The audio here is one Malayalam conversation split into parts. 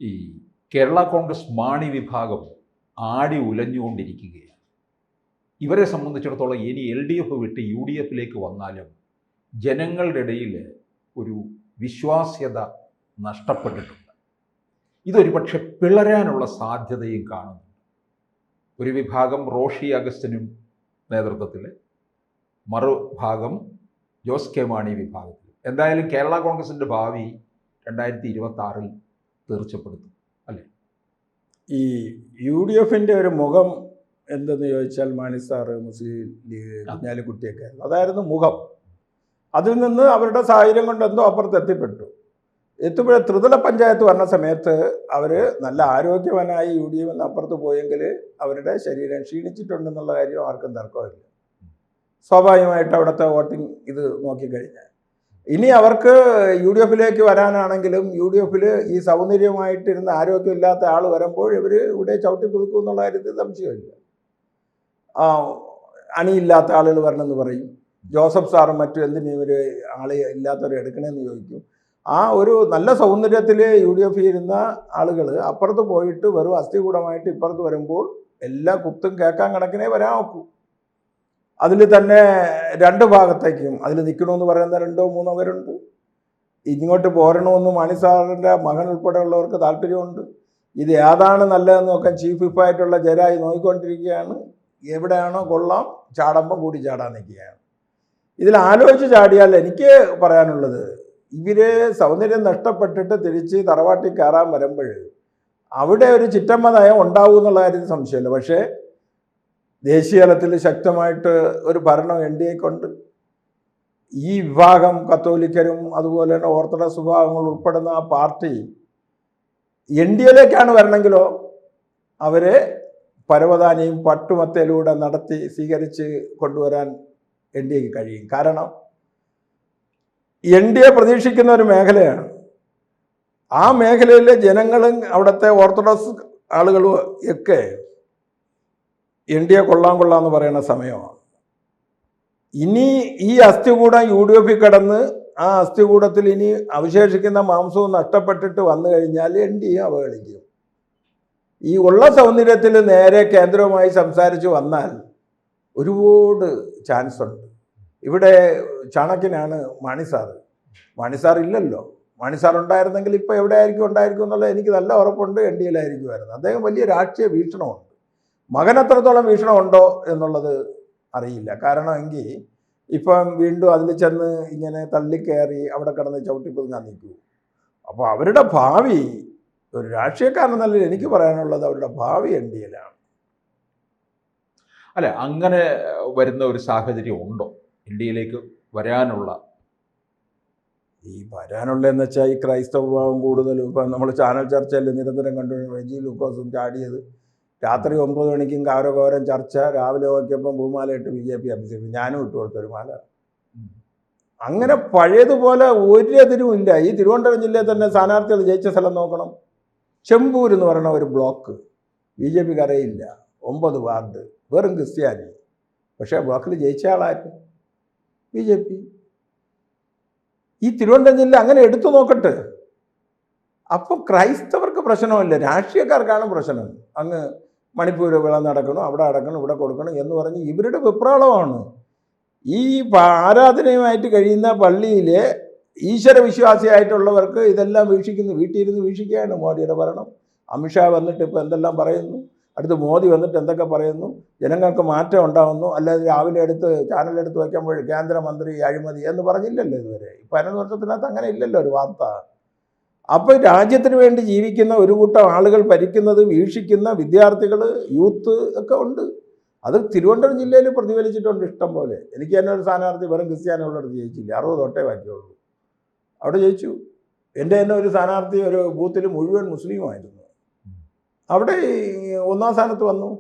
ഈ കേരള കോൺഗ്രസ് മാണി വിഭാഗം ആടി ഉലഞ്ഞുകൊണ്ടിരിക്കുകയാണ്. ഇവരെ സംബന്ധിച്ചിടത്തോളം ഇനി LDF വിട്ട് UDF വന്നാലും ജനങ്ങളുടെ ഇടയിൽ ഒരു വിശ്വാസ്യത നഷ്ടപ്പെട്ടിട്ടുണ്ട്. ഇതൊരു പക്ഷെ പിളരാനുള്ള സാധ്യതയും കാണുന്നു. ഒരു വിഭാഗം റോഷി അഗസ്റ്റിനും നേതൃത്വത്തിൽ, മറുഭാഗം ജോസ് കെ മാണി വിഭാഗത്തിൽ. എന്തായാലും കേരള കോൺഗ്രസിൻ്റെ ഭാവി 2026 തീർച്ചപ്പെടുത്തും അല്ലേ? ഈ UDF ഒരു മുഖം എന്തെന്ന് ചോദിച്ചാൽ മാണി സാറ്, മുസ്ലിം ലീഗ്, കുഞ്ഞാലിക്കുട്ടിയൊക്കെ അതായിരുന്നു മുഖം. അതിൽ നിന്ന് അവരുടെ സാഹചര്യം കൊണ്ട് എന്തോ അപ്പുറത്ത് എത്തിയപ്പോഴേ ത്രിതല പഞ്ചായത്ത് വന്ന സമയത്ത് അവർ നല്ല ആരോഗ്യവാനായി UDF അപ്പുറത്ത് പോയെങ്കിൽ അവരുടെ ശരീരം ക്ഷീണിച്ചിട്ടുണ്ടെന്നുള്ള കാര്യം ആർക്കും തർക്കമില്ല. സ്വാഭാവികമായിട്ട് അവിടുത്തെ വോട്ടിംഗ് ഇത് നോക്കിക്കഴിഞ്ഞാൽ ഇനി അവർക്ക് UDF വരാനാണെങ്കിലും UDF ഈ സൗന്ദര്യമായിട്ടിരുന്ന ആരോഗ്യമില്ലാത്ത ആൾ വരുമ്പോൾ ഇവർ ഇവിടെ ചവിട്ടി പുതുക്കും എന്നുള്ള കാര്യത്തിൽ സംശയമില്ല. അണിയില്ലാത്ത ആളുകൾ വരണമെന്ന് പറയും. ജോസഫ് സാറും മറ്റും എന്തിനും ഇവർ ആളെ ഇല്ലാത്തവരെ എടുക്കണമെന്ന് ചോദിക്കും. ആ ഒരു നല്ല സൗന്ദര്യത്തിൽ UDF ഇരുന്ന ആളുകൾ അപ്പുറത്ത് പോയിട്ട് വെറും അസ്ഥികൂടമായിട്ട് ഇപ്പുറത്ത് വരുമ്പോൾ എല്ലാ കുത്തും കേൾക്കാൻ കണക്കിനെ വരാൻ നോക്കൂ. അതിൽ തന്നെ രണ്ട് ഭാഗത്തേക്കും അതിൽ നിൽക്കണമെന്ന് പറയുന്ന 2-3 പേരുണ്ട്. ഇങ്ങോട്ട് പോരണമെന്ന് മാണി സാറിൻ്റെ മകൻ ഉൾപ്പെടെയുള്ളവർക്ക് താല്പര്യമുണ്ട്. ഇത് ഏതാണ് നല്ലതെന്ന് നോക്കാൻ ചീഫ് വിപ്പായിട്ടുള്ള ജയരാജ് നോക്കിക്കൊണ്ടിരിക്കുകയാണ്. എവിടെയാണോ കൊള്ളാം ചാടുമ്പോൾ കൂടി ചാടാൻ നിൽക്കുകയാണ്. ഇതിൽ ആലോചിച്ച് ചാടിയാൽ എനിക്ക് പറയാനുള്ളത്, ഇവര് സൗന്ദര്യം നഷ്ടപ്പെട്ടിട്ട് തിരിച്ച് തറവാട്ടിൽ കയറാൻ വരുമ്പോൾ അവിടെ ഒരു ചിറ്റമ്മ നയം ഉണ്ടാവും എന്നുള്ള കാര്യത്തിൽ സംശയമില്ല. പക്ഷേ ദേശീയ തലത്തിൽ ശക്തമായിട്ട് ഒരു ഭരണം NDA കൊണ്ട് ഈ വിഭാഗം കത്തോലിക്കരും അതുപോലെ തന്നെ ഓർത്തഡോക്സ് വിഭാഗങ്ങൾ ഉൾപ്പെടുന്ന ആ പാർട്ടി NDA വരണമെങ്കിലോ അവരെ പരവതാനിയും പട്ടുമത്തയിലൂടെ നടത്തി സ്വീകരിച്ച് കൊണ്ടുവരാൻ NDA കഴിയും. കാരണം NDA പ്രതീക്ഷിക്കുന്ന ഒരു മേഖലയാണ്. ആ മേഖലയിലെ ജനങ്ങളും അവിടുത്തെ ഓർത്തഡോക്സ് ആളുകളും ഒക്കെ NDA കൊള്ളാന്ന് പറയുന്ന സമയമാണ്. ഇനി ഈ അസ്ഥികൂടം UDF കിടന്ന് ആ അസ്ഥികൂടത്തിൽ ഇനി അവശേഷിക്കുന്ന മാംസവും നഷ്ടപ്പെട്ടിട്ട് വന്നു കഴിഞ്ഞാൽ NDA അവഹേളിക്കും. ഈ ഉള്ള സൗന്ദര്യത്തിൽ നേരെ കേന്ദ്രവുമായി സംസാരിച്ച് വന്നാൽ ഒരുപാട് ചാൻസ് ഉണ്ട്. ഇവിടെ ചാണക്യനാണ് മാണി സാർ ഇല്ലല്ലോ. മാണി സാർ ഉണ്ടായിരുന്നെങ്കിൽ ഇപ്പോൾ എവിടെയായിരിക്കും എന്നുള്ളത് എനിക്ക് നല്ല ഉറപ്പുണ്ട്. NDAയിലായിരിക്കുമായിരുന്നു. അദ്ദേഹം വലിയ രാഷ്ട്രീയ വീക്ഷണമുണ്ട്. മകൻ എത്രത്തോളം വീക്ഷണമുണ്ടോ എന്നുള്ളത് അറിയില്ല. കാരണം എങ്കിൽ ഇപ്പം വീണ്ടും അതിൽ ചെന്ന് ഇങ്ങനെ തള്ളിക്കയറി അവിടെ കിടന്ന് ചവിട്ടിപ്പൊതുങ്ങാൻ നിൽക്കൂ. അപ്പോൾ അവരുടെ ഭാവി, ഒരു രാഷ്ട്രീയക്കാരനെന്നല്ല എനിക്ക് പറയാനുള്ളത്, അവരുടെ ഭാവി NDAയിലാണ്. അല്ല, അങ്ങനെ വരുന്ന ഒരു സാഹചര്യം ഉണ്ടോ NDAയിലേക്ക് വരാനുള്ള? വരാനുള്ളതെന്ന് വെച്ചാൽ ഈ ക്രൈസ്തവ വിഭാഗം കൂടുതലും ഇപ്പം നമ്മൾ ചാനൽ ചർച്ചയിൽ നിരന്തരം കണ്ടു. റെജി ലൂക്കോസും ചാടിയത് രാത്രി 9 മണിക്കും കാരകോരം ചർച്ച, രാവിലെ നോക്കിയപ്പം പൂമാലയിട്ട് BJP അഭിഷേകം. ഞാനും ഇട്ട് കൊടുത്തൊരു മാല. അങ്ങനെ പഴയതുപോലെ ഒരു എതിരും ഇല്ല. ഈ തിരുവനന്തപുരം ജില്ലയിൽ തന്നെ സ്ഥാനാർത്ഥികൾ ജയിച്ച സ്ഥലം നോക്കണം. ചെമ്പൂർ എന്ന് പറയുന്ന ഒരു ബ്ലോക്ക് BJPക്ക് അറിയില്ല. 9 വാർഡ് വെറും ക്രിസ്ത്യാനി. പക്ഷേ ബ്ലോക്കിൽ ജയിച്ച ആളായിരുന്നു BJP. ഈ തിരുവനന്തപുരം ജില്ല അങ്ങനെ എടുത്തു നോക്കട്ടെ. അപ്പം ക്രൈസ്തവർക്ക് പ്രശ്നമല്ല, രാഷ്ട്രീയക്കാർക്കാണ് പ്രശ്നം. അങ്ങ് മണിപ്പൂർ വിള നടക്കണം, അവിടെ അടക്കണം, ഇവിടെ കൊടുക്കണം എന്ന് പറഞ്ഞ് ഇവരുടെ വെപ്രാളമാണ്. ഈ ആരാധനയുമായിട്ട് കഴിയുന്ന പള്ളിയിലെ ഈശ്വരവിശ്വാസിയായിട്ടുള്ളവർക്ക് ഇതെല്ലാം വീട്ടിലിരുന്ന് വീക്ഷിക്കുകയാണ് മോദിയുടെ ഭരണം. അമിത്ഷാ വന്നിട്ട് ഇപ്പോൾ എന്തെല്ലാം പറയുന്നു, അടുത്ത് മോദി വന്നിട്ട് എന്തൊക്കെ പറയുന്നു, ജനങ്ങൾക്ക് മാറ്റം ഉണ്ടാകുന്നു. അല്ലാതെ രാവിലെ ചാനലെടുത്ത് വയ്ക്കുമ്പോൾ കേന്ദ്രമന്ത്രി അഴിമതി എന്ന് പറഞ്ഞില്ലല്ലോ ഇതുവരെ. 15 വർഷത്തിനകത്ത് അങ്ങനെ ഇല്ലല്ലോ ഒരു വാർത്ത. അപ്പോൾ രാജ്യത്തിന് വേണ്ടി ജീവിക്കുന്ന ഒരു കൂട്ടം ആളുകൾ ഭരിക്കുന്നത് വീക്ഷിക്കുന്ന വിദ്യാർത്ഥികൾ, യൂത്ത് ഒക്കെ ഉണ്ട്. അത് തിരുവനന്തപുരം ജില്ലയിൽ പ്രതിഫലിച്ചിട്ടുണ്ട് ഇഷ്ടം പോലെ. എനിക്ക് തന്നെ ഒരു സ്ഥാനാർത്ഥി വെറും ക്രിസ്ത്യാനികളുടെ ജയിച്ചില്ല, 60 തൊട്ടേ ബാക്കിയുള്ളൂ. അവിടെ ജയിച്ചു. എൻ്റെ തന്നെ ഒരു സ്ഥാനാർത്ഥി ഒരു ബൂത്തിൽ മുഴുവൻ മുസ്ലിമായിരുന്നു. അവിടെ 1ാം സ്ഥാനത്ത് വന്നു.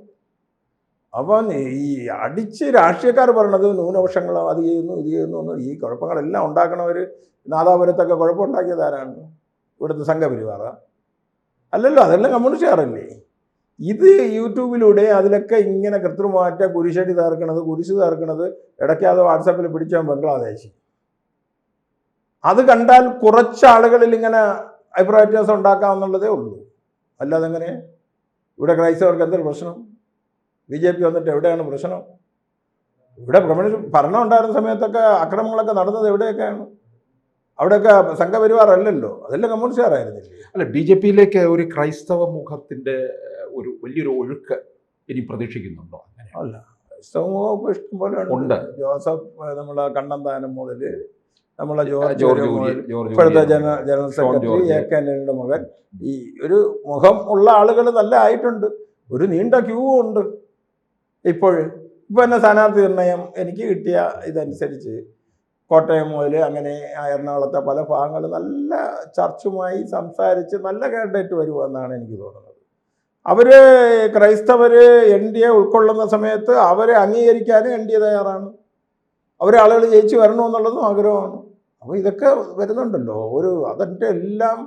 അപ്പം ഈ അടിച്ച് രാഷ്ട്രീയക്കാർ പറയണത് ന്യൂനപക്ഷങ്ങൾ അത് ചെയ്യുന്നു ഇത് ചെയ്യുന്നു എന്ന്. ഈ കുഴപ്പങ്ങളെല്ലാം ഉണ്ടാക്കണവർ നാദാപുരത്തൊക്കെ കുഴപ്പമുണ്ടാക്കിയത് ആരാണ്? ഇവിടുത്തെ സംഘപരിവാറ അല്ലല്ലോ, അതെല്ലാം കമ്മ്യൂണിസ്റ്റുകാരല്ലേ. ഇത് യൂട്യൂബിലൂടെ അതിലൊക്കെ ഇങ്ങനെ കൃത്രിമമാറ്റ കുരിശ് തീർക്കണത് ഇടയ്ക്കാതെ വാട്സാപ്പിൽ പിടിച്ചാൽ ബംഗ്ലാദേശി. അത് കണ്ടാൽ കുറച്ച് ആളുകളിൽ ഇങ്ങനെ അഭിപ്രായ വ്യത്യാസം ഉണ്ടാക്കാമെന്നുള്ളതേ ഉള്ളൂ. അല്ലാതെ എങ്ങനെ? ഇവിടെ ക്രൈസ്തവർക്ക് എന്തൊരു പ്രശ്നം? BJP വന്നിട്ട് എവിടെയാണ് പ്രശ്നം? ഇവിടെ ഭരണം ഉണ്ടായിരുന്ന സമയത്തൊക്കെ അക്രമങ്ങളൊക്കെ നടന്നത് എവിടെയൊക്കെയാണ്? അവിടെയൊക്കെ സംഘപരിവാർ അല്ലല്ലോ, അതെല്ലാം കമ്മ്യൂണിസ്റ്റുകാരായിരുന്നില്ലേ? അല്ല, BJP-യിലേക്ക് ഒരു ക്രൈസ്തവ മുഖത്തിൻ്റെ ഒരു വലിയൊരു ഒഴുക്ക് ഇനി പ്രതീക്ഷിക്കുന്നുണ്ടോ? അങ്ങനെ അല്ല, ക്രൈസ്തവ മുഖം ഇപ്പോൾ ഇഷ്ടം പോലെ ഉണ്ട്. ജോസഫ്, നമ്മളെ കണ്ണന്താനം മുതൽ നമ്മളെ ജോർജ് മുതൽ ഇപ്പോഴത്തെ ജനറൽ സെക്രട്ടറി AK ആന്റണിയുടെ മകൻ, ഈ ഒരു മുഖം ഉള്ള ആളുകൾ നല്ല ആയിട്ടുണ്ട്. ഒരു നീണ്ട ക്യൂ ഉണ്ട് ഇപ്പോൾ എന്നെ സ്ഥാനാർത്ഥി നിർണയം എനിക്ക് കിട്ടിയ ഇതനുസരിച്ച് കോട്ടയം മുതൽ അങ്ങനെ എറണാകുളത്തെ പല ഭാഗങ്ങൾ നല്ല ചർച്ചുമായി സംസാരിച്ച് നല്ല കാൻഡിഡേറ്റ് വരുമെന്നാണ് എനിക്ക് തോന്നുന്നത്. അവർ ക്രൈസ്തവർ NDA ഉൾക്കൊള്ളുന്ന സമയത്ത് അവരെ അംഗീകരിക്കാനും NDA തയ്യാറാണ്. അവരെ ആളുകൾ ജയിച്ച് വരണമെന്നുള്ളതും ആഗ്രഹമാണ്. അപ്പോൾ ഇതൊക്കെ വരുന്നുണ്ടല്ലോ, അതിൻ്റെ എല്ലാം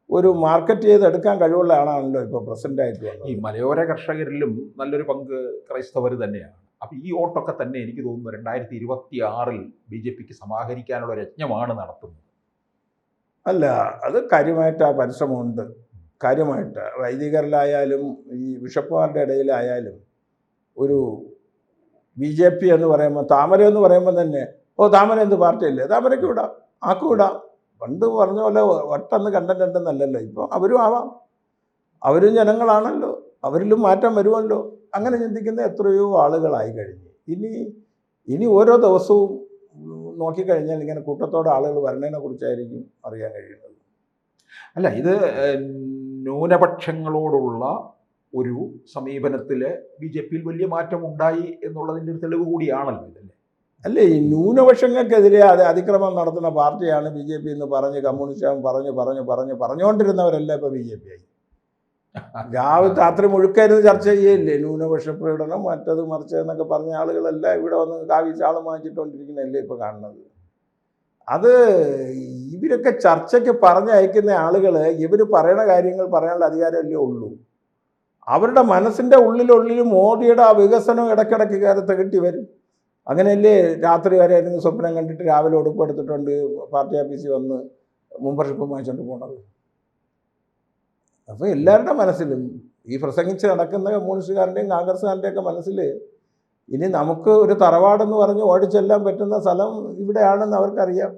ഒരു മാർക്കറ്റ് ചെയ്തെടുക്കാൻ കഴിവുള്ള ആളാണല്ലോ ഇപ്പോൾ പ്രസിഡൻ്റായിട്ട് വന്നത്. ഈ മലയോര കർഷകരിലും നല്ലൊരു പങ്ക് ക്രൈസ്തവർ തന്നെയാണ്. അപ്പോൾ ഈ വോട്ടൊക്കെ തന്നെ എനിക്ക് തോന്നുന്നു 2026 BJP-ക്ക് സമാഹരിക്കാനുള്ള ഒരു യജ്ഞമാണ് നടത്തുന്നത്. അല്ല, അത് കാര്യമായിട്ട് ആ പരിശ്രമമുണ്ട്. കാര്യമായിട്ട് വൈദികരിലായാലും ഈ ബിഷപ്പുമാരുടെ ഇടയിലായാലും ഒരു BJP എന്ന് പറയുമ്പോൾ, താമര എന്ന് പറയുമ്പോൾ തന്നെ താമര എന്ത് പാർട്ടിയല്ലേ, താമരയ്ക്ക് വിടാം, ആക്കും വിടാം. പണ്ട് പറഞ്ഞ പോലെ വട്ടെന്ന് കണ്ടൻ്റെന്നല്ലല്ലോ, ഇപ്പോൾ അവരും ആവാം, അവരും ജനങ്ങളാണല്ലോ, അവരിലും മാറ്റം വരുമല്ലോ. അങ്ങനെ ചിന്തിക്കുന്ന എത്രയോ ആളുകളായി കഴിഞ്ഞു. ഇനി ഓരോ ദിവസവും നോക്കിക്കഴിഞ്ഞാൽ ഇങ്ങനെ കൂട്ടത്തോടെ ആളുകൾ വരുന്നതിനെ കുറിച്ചായിരിക്കും അറിയാൻ കഴിയുന്നത്. അല്ല, ഇത് ന്യൂനപക്ഷങ്ങളോടുള്ള ഒരു സമീപനത്തിൽ BJP-യിൽ വലിയ മാറ്റം ഉണ്ടായി എന്നുള്ളതിൻ്റെ ഒരു തെളിവ് കൂടിയാണല്ലോ ഇതല്ലേ? അല്ലേ, ഈ ന്യൂനപക്ഷങ്ങൾക്കെതിരെ അതിക്രമം നടത്തുന്ന പാർട്ടിയാണ് BJP എന്ന് പറഞ്ഞ് കമ്മ്യൂണിസ്റ്റ് പറഞ്ഞുകൊണ്ടിരുന്നവരെല്ലാം ഇപ്പോൾ BJP ആയി. രാവിലെ രാത്രി മുഴുക്കായിരുന്നു ചർച്ച ചെയ്യല്ലേ, ന്യൂനപക്ഷ പ്രകടനം മറ്റത് മറിച്ച് എന്നൊക്കെ പറഞ്ഞ ആളുകളെല്ലാം ഇവിടെ വന്ന് കാവി ചാളം വാങ്ങിച്ചിട്ടുകൊണ്ടിരിക്കുന്നതല്ലേ ഇപ്പോൾ കാണുന്നത്. അത് ഇവരൊക്കെ ചർച്ചയ്ക്ക് പറഞ്ഞയക്കുന്ന ആളുകൾ ഇവർ പറയണ കാര്യങ്ങൾ പറയാനുള്ള അധികാരമല്ലേ ഉള്ളൂ. അവരുടെ മനസ്സിൻ്റെ ഉള്ളിൽ മോഡിയുടെ ആ വികസനം ഇടയ്ക്കിടയ്ക്ക് കയറി കിട്ടി വരും. അങ്ങനെയല്ലേ രാത്രി വരെ ഇരുന്ന് സ്വപ്നം കണ്ടിട്ട് രാവിലെ ഉടുപ്പെടുത്തിട്ടുണ്ട് പാർട്ടി ഓഫീസിൽ വന്ന് മെമ്പർഷിപ്പ് വാങ്ങിച്ചുകൊണ്ട് പോണത്. അപ്പോൾ എല്ലാവരുടെ മനസ്സിലും ഈ പ്രസംഗിച്ച് നടക്കുന്ന കമ്മ്യൂണിസ്റ്റുകാരുടെയും കോൺഗ്രസ്സുകാരുടെയൊക്കെ മനസ്സിൽ ഇനി നമുക്ക് ഒരു തറവാടെന്ന് പറഞ്ഞ് ഓടിച്ചെല്ലാൻ പറ്റുന്ന സ്ഥലം ഇവിടെയാണെന്ന് അവർക്കറിയാം.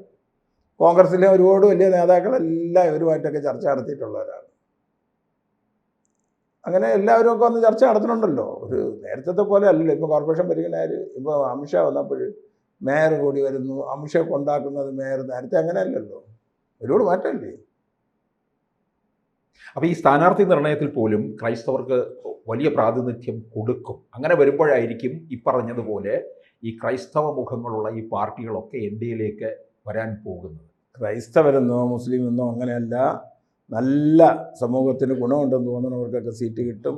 കോൺഗ്രസ്സിലെ ഒരുപാട് വലിയ നേതാക്കളെല്ലാം ഇവരുമായിട്ടൊക്കെ ചർച്ച നടത്തിയിട്ടുള്ളവരാണ്. അങ്ങനെ എല്ലാവരും ഒക്കെ വന്ന് ചർച്ച നടത്തുന്നുണ്ടല്ലോ. ഒരു നേരത്തെ പോലെ അല്ലല്ലോ. ഇപ്പോൾ കോർപ്പറേഷൻ ഭരിക്കുന്നവർ, ഇപ്പോൾ അമിത്ഷാ വന്നപ്പോൾ മേയർ കൂടി വരുന്നു, അമിത്ഷാ കൊണ്ടാക്കുന്നത് മേയർ. നേരത്തെ അങ്ങനെ അല്ലല്ലോ, ഒരുപാട് മാറ്റമല്ലേ. അപ്പോൾ ഈ സ്ഥാനാർത്ഥി നിർണയത്തിൽ പോലും ക്രൈസ്തവർക്ക് വലിയ പ്രാതിനിധ്യം കൊടുക്കും. അങ്ങനെ വരുമ്പോഴായിരിക്കും ഈ പറഞ്ഞതുപോലെ ഈ ക്രൈസ്തവ മുഖങ്ങളുള്ള ഈ പാർട്ടികളൊക്കെ NDA-യിലേക്ക് വരാൻ പോകുന്നത്. ക്രൈസ്തവരെന്നോ മുസ്ലിമെന്നോ അങ്ങനെയല്ല, നല്ല സമൂഹത്തിന് ഗുണമുണ്ടെന്ന് തോന്നുന്നവർക്കൊക്കെ സീറ്റ് കിട്ടും.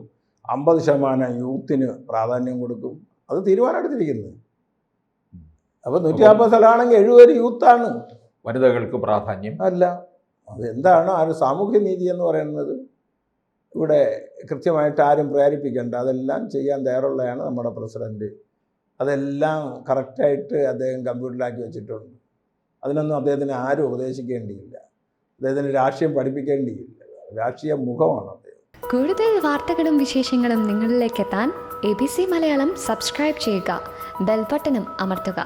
50% യൂത്തിന് പ്രാധാന്യം കൊടുക്കും. അത് തീരുമാനം എടുത്തിരിക്കുന്നത്. അപ്പോൾ 150 സ്ഥലമാണെങ്കിൽ 70 യൂത്താണ്. വനിതകൾക്ക് പ്രാധാന്യം അല്ല, അതെന്താണ് ആ ഒരു സാമൂഹ്യ നീതി എന്ന് പറയുന്നത്? ഇവിടെ കൃത്യമായിട്ട് ആരും പ്രേരിപ്പിക്കേണ്ട, അതെല്ലാം ചെയ്യാൻ തയ്യാറുള്ളതാണ് നമ്മുടെ പ്രസിഡൻറ്റ്. അതെല്ലാം കറക്റ്റായിട്ട് അദ്ദേഹം കമ്പ്യൂട്ടറിലാക്കി വെച്ചിട്ടുണ്ട്. അതിനൊന്നും അദ്ദേഹത്തിന് ആരും ഉപദേശിക്കേണ്ടിയില്ല, അദ്ദേഹത്തിന് രാഷ്ട്രീയം പഠിപ്പിക്കേണ്ടിയില്ല. രാഷ്ട്രീയ മുഖമാണ് അദ്ദേഹം. കൂടുതൽ വാർത്തകളും വിശേഷങ്ങളും നിങ്ങളിലേക്ക് എത്താൻ ABC മലയാളം സബ്സ്ക്രൈബ് ചെയ്യുക, ബെൽ ബട്ടണും അമർത്തുക.